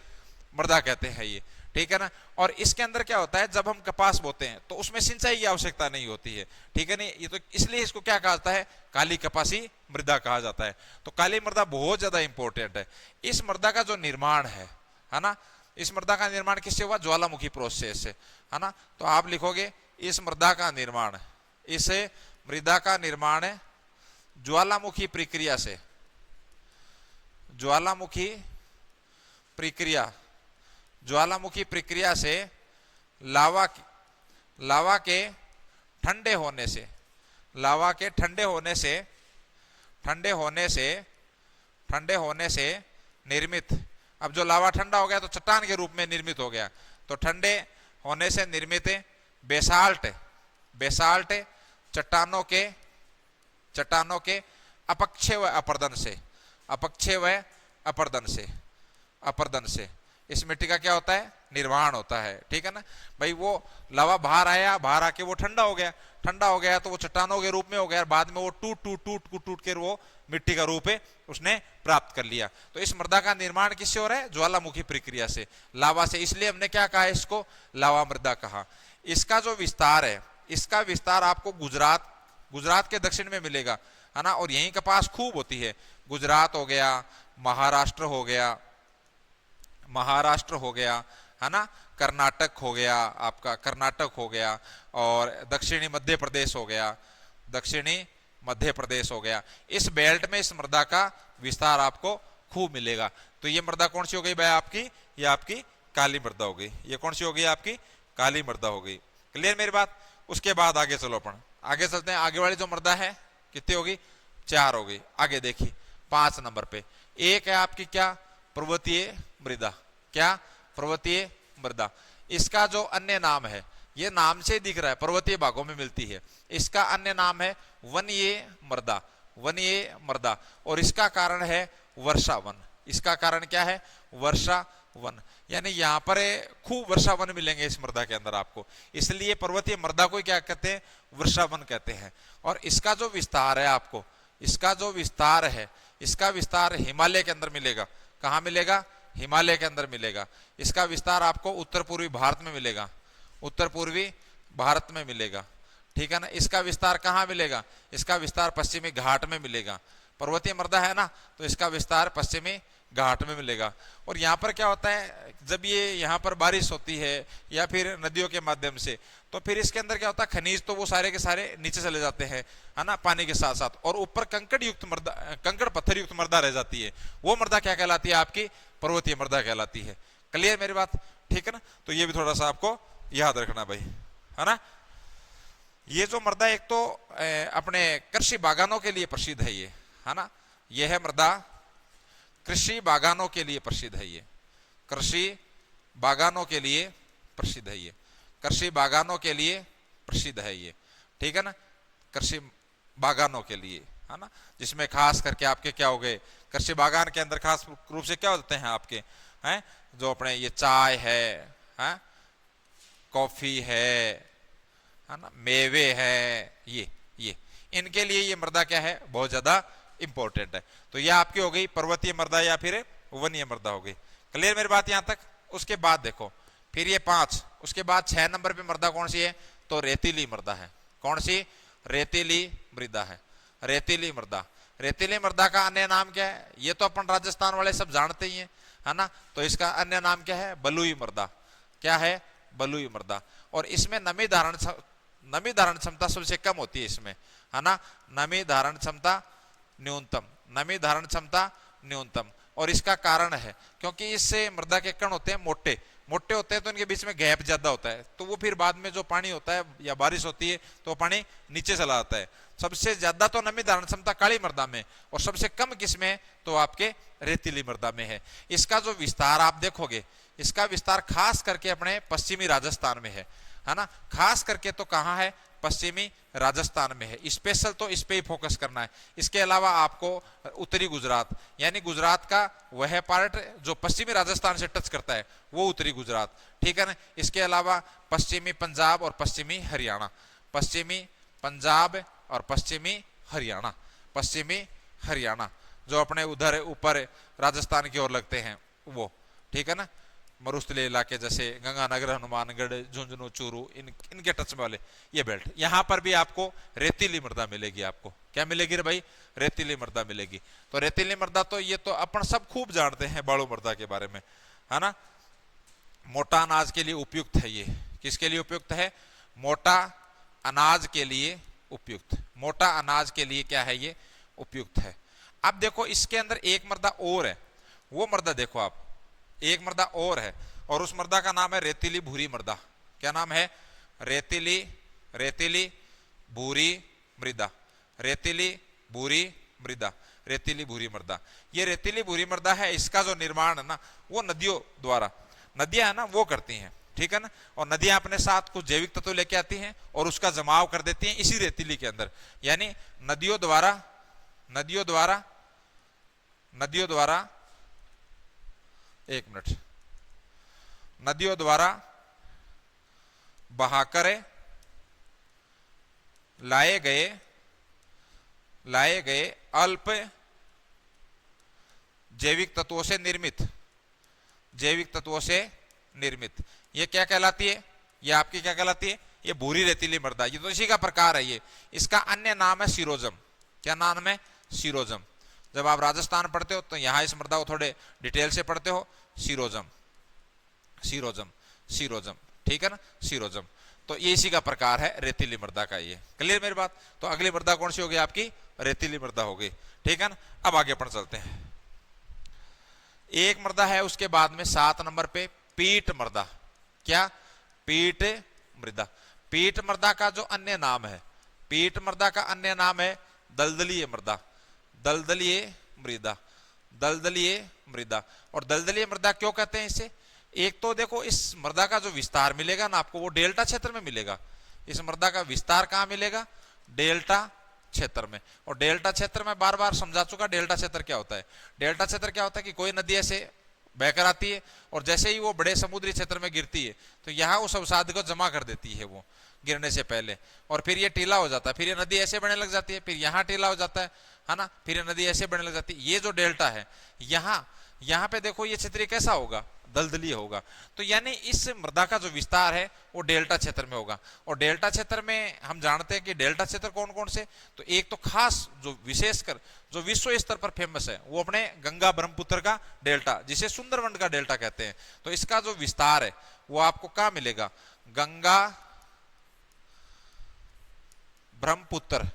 A: मृदा कहते हैं ये, ठीक है ना। और इसके अंदर क्या होता है, जब हम कपास बोते हैं तो उसमें सिंचाई की आवश्यकता नहीं होती है, ठीक है नहीं। ये तो इसलिए इसको क्या कहा जाता है? काली कपासी मृदा कहा जाता है। तो काली मृदा बहुत ज्यादा इंपॉर्टेंट है। इस मृदा का जो निर्माण है ना, इस मृदा का निर्माण किससे हुआ? ज्वालामुखी प्रोसेस से, है ना। तो आप लिखोगे इस मृदा का निर्माण, इस मृदा का निर्माण ज्वालामुखी प्रक्रिया से। ज्वालामुखी प्रक्रिया, ज्वालामुखी प्रक्रिया से लावा के ठंडे होने से, लावा के ठंडे होने से निर्मित। अब जो लावा ठंडा हो गया तो चट्टान के रूप में निर्मित हो गया, तो ठंडे होने से निर्मित बेसाल्ट चट्टानों के अपक्षय व अपर्दन से इस मिट्टी का क्या होता है? निर्माण होता है, ठीक है ना भाई। वो लावा बाहर आके वो ठंडा हो गया तो वो चट्टानों के रूप में हो गया, बाद में वो टूट कर वो मिट्टी का रूप उसने प्राप्त कर लिया। तो इस मृदा का निर्माण किससे हो रहा है? ज्वालामुखी प्रक्रिया से, लावा से। इसलिए हमने क्या कहा? इसको लावा मृदा कहा। इसका जो विस्तार है, इसका विस्तार आपको गुजरात के दक्षिण में मिलेगा, है ना। और यहीं कपास खूब होती है। गुजरात हो गया, महाराष्ट्र हो गया, है ना, कर्नाटक हो गया, आपका कर्नाटक हो गया, और दक्षिणी मध्य प्रदेश हो गया। इस बेल्ट में इस मृदा का विस्तार आपको खूब मिलेगा। तो ये मृदा कौन सी हो गई भाई आपकी? ये आपकी काली मृदा हो गई। ये कौन सी हो गई? आपकी काली मृदा हो गई। क्लियर मेरी बात? उसके बाद आगे चलो, अपन आगे चलते हैं। आगे वाली जो मृदा है कितनी होगी? 4 हो गई। आगे देखिए 5 नंबर पे एक है आपकी क्या? पर्वतीय मृदा। क्या? पर्वतीय मृदा। इसका जो अन्य नाम है, ये नाम से दिख रहा है, पर्वतीय भागों में मिलती है। इसका अन्य नाम है वनीय मृदा। और इसका कारण है वर्षावन। इसका कारण क्या है? वर्षावन। यानी यहाँ पर खूब वर्षावन मिलेंगे इस मृदा के अंदर आपको, इसलिए पर्वतीय मृदा को क्या कहते हैं? वर्षावन कहते हैं। और इसका जो विस्तार है आपको, इसका विस्तार हिमालय के अंदर मिलेगा। कहाँ मिलेगा? हिमालय के अंदर मिलेगा। इसका विस्तार आपको उत्तर पूर्वी भारत में मिलेगा, ठीक है ना। इसका विस्तार कहाँ मिलेगा? इसका विस्तार पश्चिमी घाट में मिलेगा। पर्वतीय मृदा है ना, तो इसका विस्तार पश्चिमी घाट में मिलेगा। और यहाँ पर क्या होता है, जब ये यहाँ पर बारिश होती है या फिर नदियों के माध्यम से, तो फिर इसके अंदर क्या होता है, खनिज तो वो सारे के सारे नीचे चले जाते हैं, है ना, पानी के साथ साथ, और ऊपर कंकड़ युक्त मृदा, कंकड़ पत्थर युक्त मृदा रह जाती है। वो मृदा क्या कहलाती है, आपकी पर्वतीय मृदा कहलाती है। क्लियर मेरी बात, ठीक है ना। तो ये भी थोड़ा सा आपको याद रखना भाई, है ना। ये जो मृदा एक तो अपने कृषि बागानों के लिए प्रसिद्ध है, ये है ना, ये है मृदा कृषि बागानों के लिए प्रसिद्ध है, ये कृषि बागानों के लिए प्रसिद्ध है, ये कृषि बागानों के लिए प्रसिद्ध है ये, ठीक है ना, कृषि बागानों के लिए, है ना, जिसमें खास करके आपके क्या हो गए, कृषि बागान के अंदर खास रूप से क्या होते हैं आपके, हैं जो अपने ये चाय है, कॉफी है ना, मेवे है, ये इनके लिए ये मृदा क्या है, बहुत ज्यादा इंपॉर्टेंट है। तो यह आपकी हो गई पर्वतीय मृदा या फिर वनीय मृदा हो गई। क्लियर मेरी बात यहां तक। उसके बाद देखो फिर ये 5, उसके बाद 6 नंबर पे मृदा कौन सी है, तो रेतीली मृदा है। कौन सी, रेतीली मृदा है, रेतीली मृदा। रेतीली मृदा का अन्य नाम क्या है, ये तो अपन राजस्थान वाले सब जानते ही हैं, है ना। तो इसका अन्य नाम क्या है, बलुई मृदा। क्या है, बलुई मृदा। और इसमें नमी धारण क्षमता सबसे कम होती है इसमें, है ना, नमी धारण क्षमता न्यूनतम, नमी धारण क्षमता न्यूनतम। और इसका कारण है क्योंकि इससे मृदा के कण होते हैं मोटे मोटे होते हैं, तो इनके बीच में गैप ज्यादा होता है, तो वो फिर बाद में जो पानी होता है या बारिश होती है तो पानी नीचे चला जाता है। सबसे ज्यादा तो नमी धारण क्षमता काली मृदा में, और सबसे कम किसमें, तो आपके रेतीली मृदा में है। इसका जो विस्तार आप देखोगे, इसका विस्तार खास करके अपने पश्चिमी राजस्थान में है ना, खास करके तो कहाँ है, पश्चिमी राजस्थान में है। स्पेशल तो इस पे ही फोकस करना है। इसके अलावा आपको उत्तरी गुजरात, यानी गुजरात का वह पार्ट जो पश्चिमी राजस्थान से टच करता है, वो उत्तरी गुजरात, ठीक है ना। इसके अलावा पश्चिमी पंजाब और पश्चिमी हरियाणा, पश्चिमी पंजाब और पश्चिमी हरियाणा, पश्चिमी हरियाणा जो अपने उधर ऊपर राजस्थान की ओर लगते हैं वो, ठीक है ना। मरुस्थलीय इलाके जैसे गंगानगर, हनुमानगढ़, झुंझुनू, चूरू, इनके टच वाले ये बेल्ट, यहां पर भी आपको रेतीली मृदा मिलेगी। आपको क्या मिलेगी रे भाई, रेतीली मृदा मिलेगी। तो रेतीली मृदा तो ये तो अपन सब खूब जानते हैं बालू मृदा के बारे में, है ना। मोटा अनाज के लिए उपयुक्त है ये। किसके लिए उपयुक्त है, मोटा अनाज के लिए उपयुक्त, मोटा अनाज के लिए क्या है ये, उपयुक्त है। अब देखो इसके अंदर एक मृदा और है, वो मृदा देखो आप, एक मृदा और है, और उस मृदा का नाम है रेतीली भूरी मृदा। क्या नाम है, रेतीली, रेतीली भूरी मृदा, रेतीली भूरी मृदा, रेतीली भूरी मृदा। ये रेतीली भूरी मृदा है, इसका जो निर्माण है ना, वो नदियों द्वारा, नदियां है ना वो करती हैं, ठीक है ना। और नदियां अपने साथ कुछ जैविक तत्व लेके आती हैं और उसका जमाव कर देती हैं इसी रेतीली के अंदर। यानी नदियों द्वारा, नदियों द्वारा, नदियों द्वारा, एक मिनट, नदियों द्वारा बहाकर लाए गए अल्प जैविक तत्वों से निर्मित, जैविक तत्वों से निर्मित, ये क्या कहलाती है, ये आपकी क्या कहलाती है, ये भूरी रेतीली मृदा। ये तो इसी का प्रकार है ये। इसका अन्य नाम है सीरोजम। क्या नाम है, सीरोजम। जब आप राजस्थान पढ़ते हो तो यहां इस मृदा को थोड़े डिटेल से पढ़ते हो, सीरोजम, सीरोजम, सीरोजम, ठीक है ना, सीरोजम। तो ये इसी का प्रकार है रेतीली मृदा का ये। क्लियर मेरी बात। तो अगली मृदा कौन सी होगी आपकी, रेतीली मृदा होगी, ठीक है ना। अब आगे पढ़ चलते हैं। एक मृदा है, उसके बाद में 7 नंबर पे पीट मृदा। क्या, पीट मृदा। पीट मृदा का जो अन्य नाम है, पीट मृदा का अन्य नाम है दलदलीय मृदा, दलदलीय मृदा, दलदलीय मृदा। और दलदलीय मृदा क्यों कहते हैं इसे, एक तो देखो इस मृदा का जो विस्तार मिलेगा ना आपको, वो डेल्टा क्षेत्र में मिलेगा। इस मृदा का विस्तार कहां मिलेगा, डेल्टा क्षेत्र में। और डेल्टा क्षेत्र में बार बार समझा चुका डेल्टा क्षेत्र क्या होता है। डेल्टा क्षेत्र क्या होता है कि कोई नदी ऐसे बहकर आती है और जैसे ही वो बड़े समुद्री क्षेत्र में गिरती है तो यहाँ उस अवसाद को जमा कर देती है वो गिरने से पहले, और फिर ये टीला हो जाता है, फिर ये नदी ऐसे बढ़ने लग जाती है, फिर यहाँ टीला हो जाता है ना, फिर ये नदी ऐसे बढ़ने लग जाती है। ये जो डेल्टा है, यहाँ पे देखो ये क्षेत्र कैसा होगा, दलदलीय होगा। तो यानी इस मृदा का जो विस्तार है वो डेल्टा क्षेत्र में होगा। और डेल्टा क्षेत्र में हम जानते हैं कि डेल्टा क्षेत्र कौन कौन से, तो एक तो खास जो विशेषकर जो विश्व स्तर पर फेमस है वो अपने गंगा ब्रह्मपुत्र का डेल्टा, जिसे सुंदरबन का डेल्टा कहते हैं। तो इसका जो विस्तार है वो आपको कहां मिलेगा, गंगा ब्रह्मपुत्र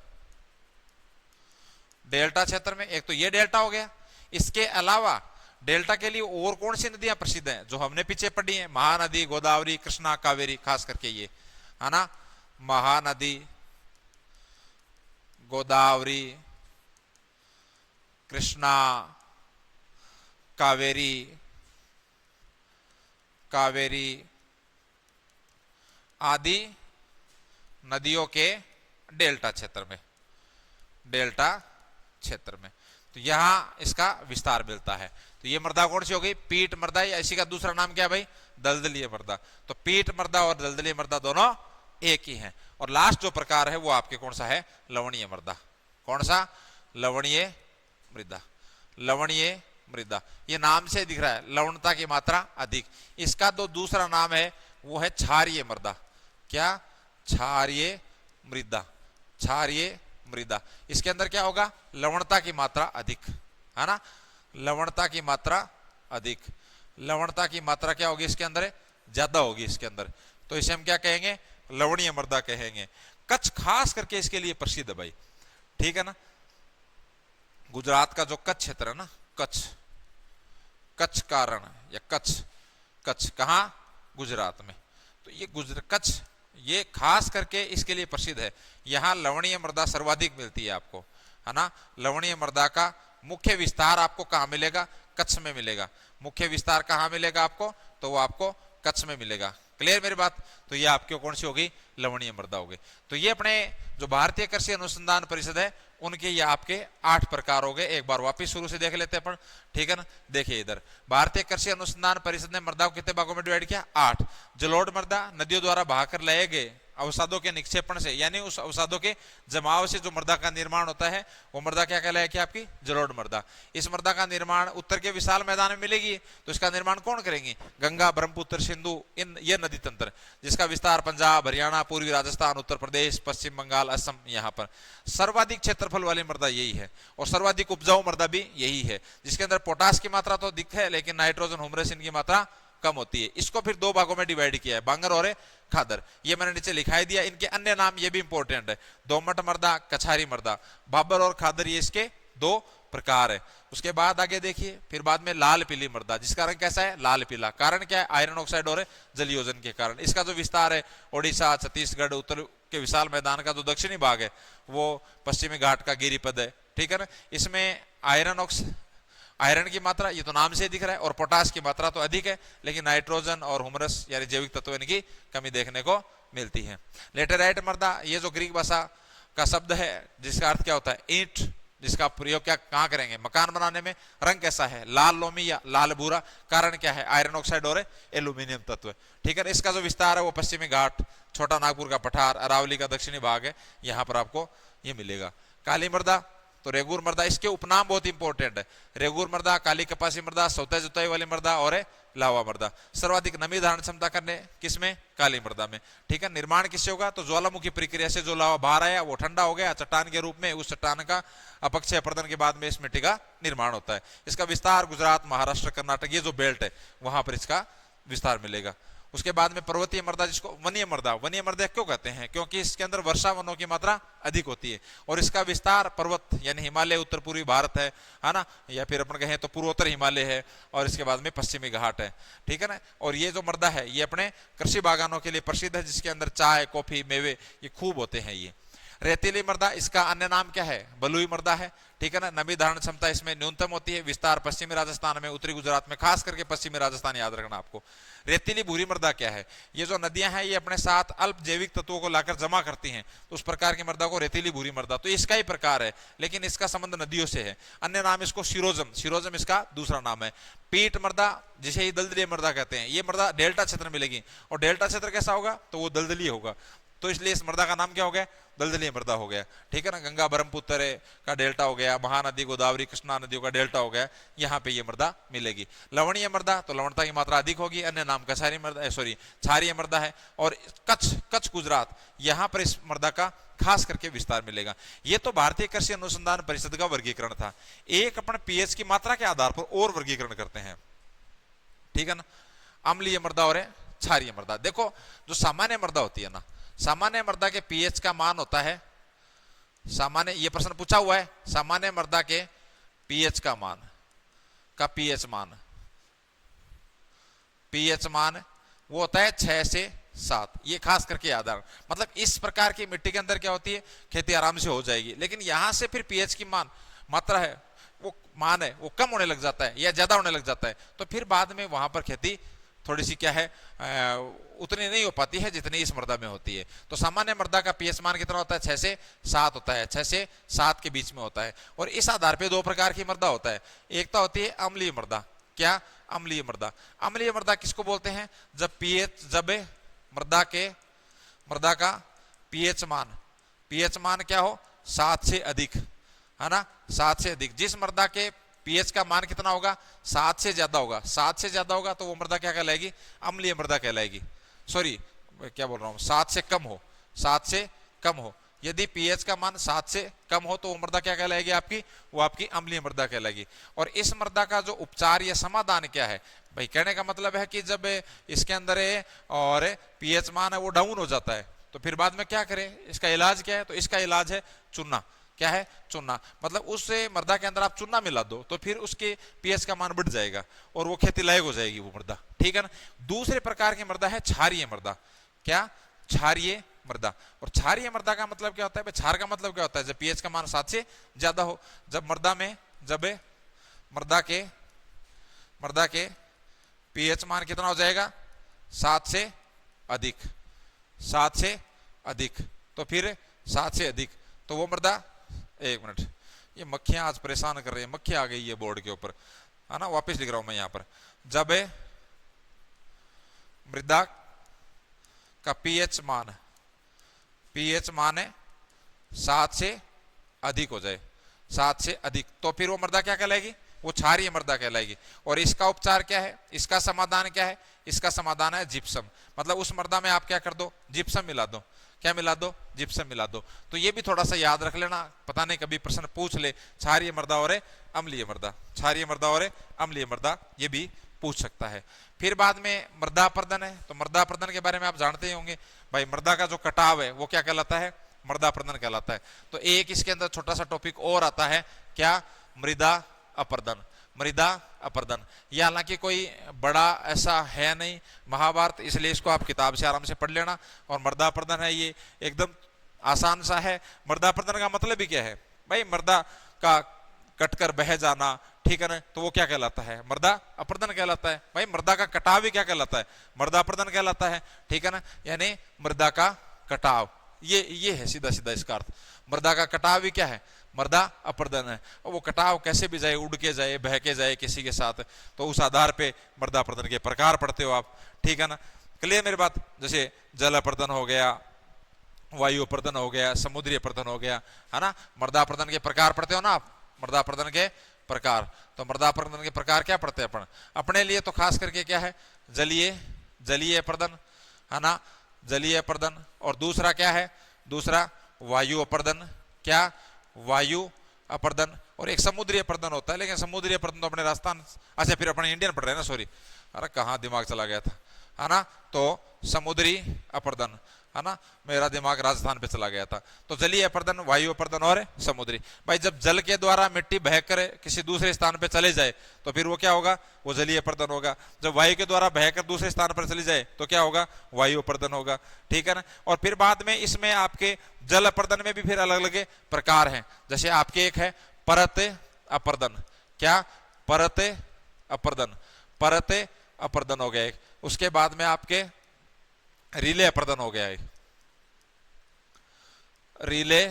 A: डेल्टा क्षेत्र में। एक तो ये डेल्टा हो गया, इसके अलावा डेल्टा के लिए और कौन सी नदियां प्रसिद्ध हैं जो हमने पीछे पढ़ी हैं, महानदी, गोदावरी, कृष्णा, कावेरी, खास करके ये है ना, महानदी, गोदावरी, कृष्णा, कावेरी, कावेरी आदि नदियों के डेल्टा क्षेत्र में, डेल्टा क्षेत्र में। तो यहां इसका विस्तार मिलता है। तो ये मृदा कौन सी हो गई, पीट मृदा, या इसी का दूसरा नाम क्या है भाई, दलदलीय मृदा। तो पीट मृदा और दलदलीय मृदा दोनों एक ही हैं। और लास्ट जो प्रकार है वो आपके कौन सा है, लवणीय मृदा। कौन सा, लवणीय मृदा। लवणीय मृदा, ये नाम से दिख रहा है लवणता की मात्रा अधिक। इसका तो दूसरा नाम है वो है क्षारीय मृदा। क्या, क्षारीय मृदा। क्षारीय मृदा, इसके अंदर क्या होगा, लवणता की मात्रा अधिक, है ना, लवणता की मात्रा अधिक। लवणता की मात्रा क्या होगी इसके अंदर, ज्यादा होगी इसके अंदर। तो इसे हम क्या कहेंगे, लवणीय मृदा कहेंगे। कच्छ खास करके इसके लिए प्रसिद्ध है भाई, ठीक है ना। गुजरात का जो कच्छ क्षेत्र है ना, कच्छ, कच्छ का रण या कच्छ, कच्छ कहां, गुजरात में। तो ये कच्छ ये खास करके इसके लिए प्रसिद्ध है। यहां लवणीय मृदा सर्वाधिक मिलती है आपको, है ना। लवणीय मृदा का मुख्य विस्तार आपको कहां मिलेगा, कच्छ में मिलेगा। मुख्य विस्तार कहां मिलेगा आपको, तो वो आपको कच्छ में मिलेगा। क्लियर मेरी बात। तो ये आपकी कौन सी होगी, लवणीय मृदा होगी। तो ये अपने जो भारतीय कृषि अनुसंधान परिषद है उनके ये आपके 8 प्रकार हो गए। एक बार वापिस शुरू से देख लेते हैं अपन, ठीक है ना। देखिए इधर भारतीय कृषि अनुसंधान परिषद ने मृदा को कितने भागों में डिवाइड किया, 8। जलोढ़ मृदा, नदियों द्वारा बहाकर लाए गए अवसादों के निक्षेपण से, यानी उस अवसादों के जमाव से जो मृदा का निर्माण होता है वो मृदा क्या कहलाएगी आपकी, जलोढ़ मृदा। इस मृदा का निर्माण उत्तर के विशाल मैदान में मिलेगी। तो इसका निर्माण कौन करेंगे, गंगा, ब्रह्मपुत्र, सिंधु, इन ये नदी तंत्र, जिसका विस्तार पंजाब, हरियाणा, पूर्वी राजस्थान, उत्तर प्रदेश, पश्चिम बंगाल, असम, यहाँ पर सर्वाधिक क्षेत्रफल वाली मृदा यही है। और सर्वाधिक उपजाऊ मृदा भी यही है, जिसके अंदर पोटास की मात्रा तो अधिक है लेकिन नाइट्रोजन, ह्यूमरस इनकी मात्रा कम होती है। इसको फिर 2 भागों में डिवाइड किया है, बांगर और खादर। ये मैंने नीचे लिखाई दिया। इनके अन्य नाम ये भी इंपॉर्टेंट है, दोमट मृदा, कछारी मृदा, बाबर और खादर, ये इसके 2 प्रकार है। उसके बाद आगे देखिए, फिर बाद में लाल पीली मृदा, जिसका रंग कैसा है, लाल पीला। कारण क्या है, आयरन ऑक्साइड और जलयोजन के कारण। इसका जो विस्तार है ओडिशा, छत्तीसगढ़, उत्तर के विशाल मैदान का जो दक्षिणी भाग है वो पश्चिमी घाट का गिरिपद है, ठीक है ना। इसमें आयरन की मात्रा ये तो नाम से दिख रहा है, और पोटास की मात्रा तो अधिक है, लेकिन नाइट्रोजन और ह्यूमरस यानी जैविक तत्व इनकी कमी देखने को मिलती है। लेटेराइट मृदा, ये जो ग्रीक भाषा का शब्द है जिसका अर्थ क्या होता है, ईंट, जिसका प्रयोग क्या कहां करेंगे, मकान बनाने में। रंग कैसा है, लाल लोमी या लाल भूरा। कारण क्या है, आयरन ऑक्साइड और एल्यूमिनियम तत्व, ठीक है। इसका जो विस्तार है वो पश्चिमी घाट, छोटा नागपुर का पठार, अरावली का दक्षिणी भाग है, यहां पर आपको ये मिलेगा। काली मृदा, तो रेगुर मृदा, इसके उपनाम बहुत इंपॉर्टेंट है। रेगुर मृदा, काली कपासी मृदा, सौते जुताई वाली मृदा और लावा मृदा। सर्वाधिक नमी धारण क्षमता करने किसमें, काली मृदा में, ठीक है। निर्माण किससे होगा, तो ज्वालामुखी प्रक्रिया से जो लावा बाहर आया वो ठंडा हो गया चट्टान के रूप में, उस चट्टान का अपक्षय अपर्दन के बाद में इस मिट्टी का निर्माण होता है। इसका विस्तार गुजरात, महाराष्ट्र, कर्नाटक, ये जो बेल्ट है वहां पर इसका विस्तार मिलेगा। उसके बाद में पर्वतीय मृदा, जिसको वनीय मृदा, वनीय मृदा क्यों कहते हैं, क्योंकि इसके अंदर वर्षा वनों की मात्रा अधिक होती है। और इसका विस्तार पर्वत यानी हिमालय, उत्तर पूर्वी भारत है ना, या फिर अपन कहें तो पूर्वोत्तर हिमालय है, और इसके बाद में पश्चिमी घाट है, ठीक है ना। और ये जो मृदा है ये अपने कृषि बागानों के लिए प्रसिद्ध है, जिसके अंदर चाय, कॉफी, मेवे ये खूब होते हैं। ये रेतीली मृदा, इसका अन्य नाम क्या है, बलुई मृदा है, ठीक है ना। नमी धारण क्षमता इसमें न्यूनतम होती है। विस्तार पश्चिमी राजस्थान में, उत्तरी गुजरात में, खास करके पश्चिमी राजस्थान याद रखना आपको। रेतीली भूरी मृदा क्या है, ये जो नदियां हैं ये अपने साथ अल्प जैविक तत्वों को लाकर जमा करती हैं, तो उस प्रकार की मृदा को रेतीली भूरी मृदा, तो इसका ही प्रकार है, लेकिन इसका संबंध नदियों से है। अन्य नाम इसको शिरोजम, शिरोजम इसका दूसरा नाम है। पीट मृदा, जिसे ही दलदलीय मृदा कहते हैं, ये मृदा डेल्टा क्षेत्र में मिलेगी। और डेल्टा क्षेत्र कैसा होगा, तो वो दलदलीय होगा। तो इसलिए इस मृदा का नाम क्या हो गया, दलदली मृदा हो गया। ठीक है ना, गंगा ब्रह्मपुत्र का डेल्टा हो गया, महानदी गोदावरी कृष्णा नदियों का डेल्टा हो गया, यहाँ पे ये मृदा मिलेगी। लवणीय मृदा, तो लवणता की मात्रा अधिक होगी, अन्य नाम कसारी मृदा, सॉरी क्षारीय मृदा है। और कच्छ गुजरात, यहाँ पर इस मृदा का खास करके विस्तार मिलेगा। ये तो भारतीय कृषि अनुसंधान परिषद का वर्गीकरण था। एक अपन पीएच की मात्रा के आधार पर और वर्गीकरण करते हैं। ठीक है ना, अम्लीय मृदा और क्षारीय मृदा। देखो जो सामान्य मृदा होती है ना, सामान्य मृदा के पीएच का मान होता है, सामान्य, ये प्रश्न पूछा हुआ है, सामान्य मृदा के पीएच का मान, पीएच मान वो होता है 6 से 7। ये खास करके याद रखना, मतलब इस प्रकार की मिट्टी के अंदर क्या होती है, खेती आराम से हो जाएगी। लेकिन यहां से फिर पीएच की मात्रा है, वो मान है, वो कम होने लग जाता है या ज्यादा होने लग जाता है, तो फिर बाद में वहां पर खेती थोड़ी सी क्या है, उतनी नहीं हो पाती है जितनी इस मृदा में होती है। तो सामान्य मृदा का पीएच मान कितना होता है, 6 से 7 होता है, 6 से 7 के बीच में होता है। और इस आधार पे दो प्रकार की मृदा होता है, एक तो होती है अम्लीय मृदा। क्या, अम्लीय मृदा। अम्लीय मृदा किसको बोलते हैं, जब मृदा का पीएच मान क्या हो, 7 से अधिक, है ना, 7 से अधिक। जिस मृदा के पीएच का मान कितना होगा, 7 से ज्यादा होगा, 7 से ज्यादा होगा तो वो मृदा क्या कहलाएगी, अम्लीय मृदा कहलाएगी। सॉरी क्या बोल रहा हूं, 7 से कम हो, 7 से कम हो, यदि पीएच का मान 7 से कम हो तो वो मृदा क्या कहलाएगी आपकी, वो आपकी अम्लीय मृदा कहलाएगी। और इस मृदा का जो उपचार या समाधान क्या है भाई, कहने का मतलब है कि जब इसके अंदर है और पीएच मान है वो डाउन हो जाता है, तो फिर बाद में क्या करें, इसका इलाज क्या है, तो इसका इलाज है चूना। क्या है, चूना। मतलब उस मृदा के अंदर आप चूना मिला दो तो फिर उसके पीएच का मान बढ़ जाएगा और वो खेती लायक हो जाएगी वो मृदा। ठीक है ना। दूसरे प्रकार की मृदा है क्षारीय मृदा। क्या, क्षारीय मृदा। और क्षारीय मृदा का मतलब क्या होता है, क्षार का मतलब क्या होता है, जब पीएच का मान 7 से ज्यादा हो। जब मृदा के पीएच मान कितना हो जाएगा, 7 से अधिक, 7 से अधिक, तो फिर 7 से अधिक तो वो मृदा, एक मिनट, ये मक्खियां आज परेशान कर रही है, मक्खियां आ गई है बोर्ड के ऊपर, है ना, वापस लिख रहा हूं मैं यहां पर। जब मृदा का पीएच मान है 7 से अधिक हो जाए, 7 से अधिक, तो फिर वो मृदा क्या कहलाएगी, वो क्षारीय मृदा कहलाएगी। और इसका उपचार क्या है, इसका समाधान क्या है, इसका समाधान है जिप्सम। मतलब उस मृदा में आप क्या कर दो, जिप्सम मिला दो। क्या मिला दो, जिप्सम मिला दो। तो ये भी थोड़ा सा याद रख लेना, पता नहीं कभी प्रश्न पूछ ले, क्षारीय मृदा और अम्लीय मृदा, क्षारीय मृदा और अम्लीय मृदा, ये भी पूछ सकता है। फिर बाद में मृदा अपर्दन है। तो मृदा अपर्दन के बारे में आप जानते ही होंगे भाई, मृदा का जो कटाव है वो क्या कहलाता है, मृदा अपर्दन कहलाता है। तो एक इसके अंदर छोटा सा टॉपिक और आता है, क्या, मृदा अपर्दन। मृदा अपर्दन, ये हालांकि कोई बड़ा ऐसा है नहीं महाभारत, इसलिए इसको आप किताब से आराम से पढ़ लेना। और मृदा अपर्दन है, ये एकदम आसान सा है। मृदा अपर्दन का मतलब ही क्या है भाई, मृदा का कटकर बह जाना। ठीक है ना, तो वो क्या कहलाता है, मृदा अपर्दन कहलाता है। भाई मृदा का कटाव ही क्या कहलाता है, मृदा अपर्दन कहलाता है। ठीक है ना, यानी मृदा का कटाव, ये है सीधा सीधा इसका अर्थ। मृदा का कटाव ही क्या है, मृदा अपर्दन है। और वो कटाव कैसे भी जाए, उड़ के जाए, बह के जाए किसी के साथ, तो उस आधार पे मृदा अपर्दन के प्रकार पढ़ते हो आप। ठीक है ना, क्लियर मेरी बात। जैसे जल अपर्दन हो गया, वायु अपर्दन हो गया, समुद्री अपर्दन हो गया, है ना। मृदा अपर्दन के प्रकार पढ़ते हो ना आप, मृदा अपर्दन के प्रकार। तो मृदा अपर्दन के प्रकार क्या पढ़ते हैं अपन अपने लिए, तो खास करके क्या है, जलीय अपर्दन, है ना, जलीय अपर्दन। और दूसरा क्या है, दूसरा वायु अपर्दन। क्या, वायु अपर्दन। और एक समुद्री अपर्दन होता है, लेकिन समुद्री अपर्दन तो अपने राजस्थान, अच्छा फिर अपने इंडियन पढ़ रहे हैं ना, सॉरी, अरे कहाँ दिमाग चला गया था, है ना। तो समुद्री अपर्दन, है ना, मेरा दिमाग राजस्थान पे चला गया था। तो जलीय अपर्दन, वायु अपर्दन और समुद्री। भाई जब जल के द्वारा मिट्टी बहकर किसी दूसरे स्थान पे चले जाए तो फिर वो क्या होगा, वो जलीय अपर्दन होगा। जब वायु के द्वारा बहकर दूसरे स्थान पर चली जाए तो क्या होगा, वायु अपर्दन होगा। ठीक है ना। और फिर बाद में इसमें आपके जल अपर्दन में भी फिर अलग अलग प्रकार हैं। जैसे आपके एक है परत अपर्दन। क्या, परत अपर्दन, परत अपर्दन हो गया एक। उसके बाद में आपके रिले अपर्दन हो गया है, रिले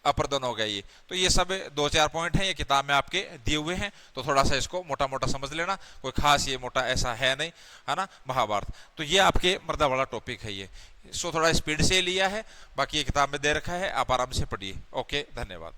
A: अपर दोनों हो गया ये। तो ये सब 2-4 पॉइंट हैं, ये किताब में आपके दिए हुए हैं, तो थोड़ा सा इसको मोटा मोटा समझ लेना, कोई खास ये मोटा ऐसा है नहीं, है ना। महाभारत तो ये आपके मर्दा वाला टॉपिक है ये, इसको थोड़ा स्पीड से लिया है, बाकी ये किताब में दे रखा है, आप आराम से पढ़िए। ओके, धन्यवाद।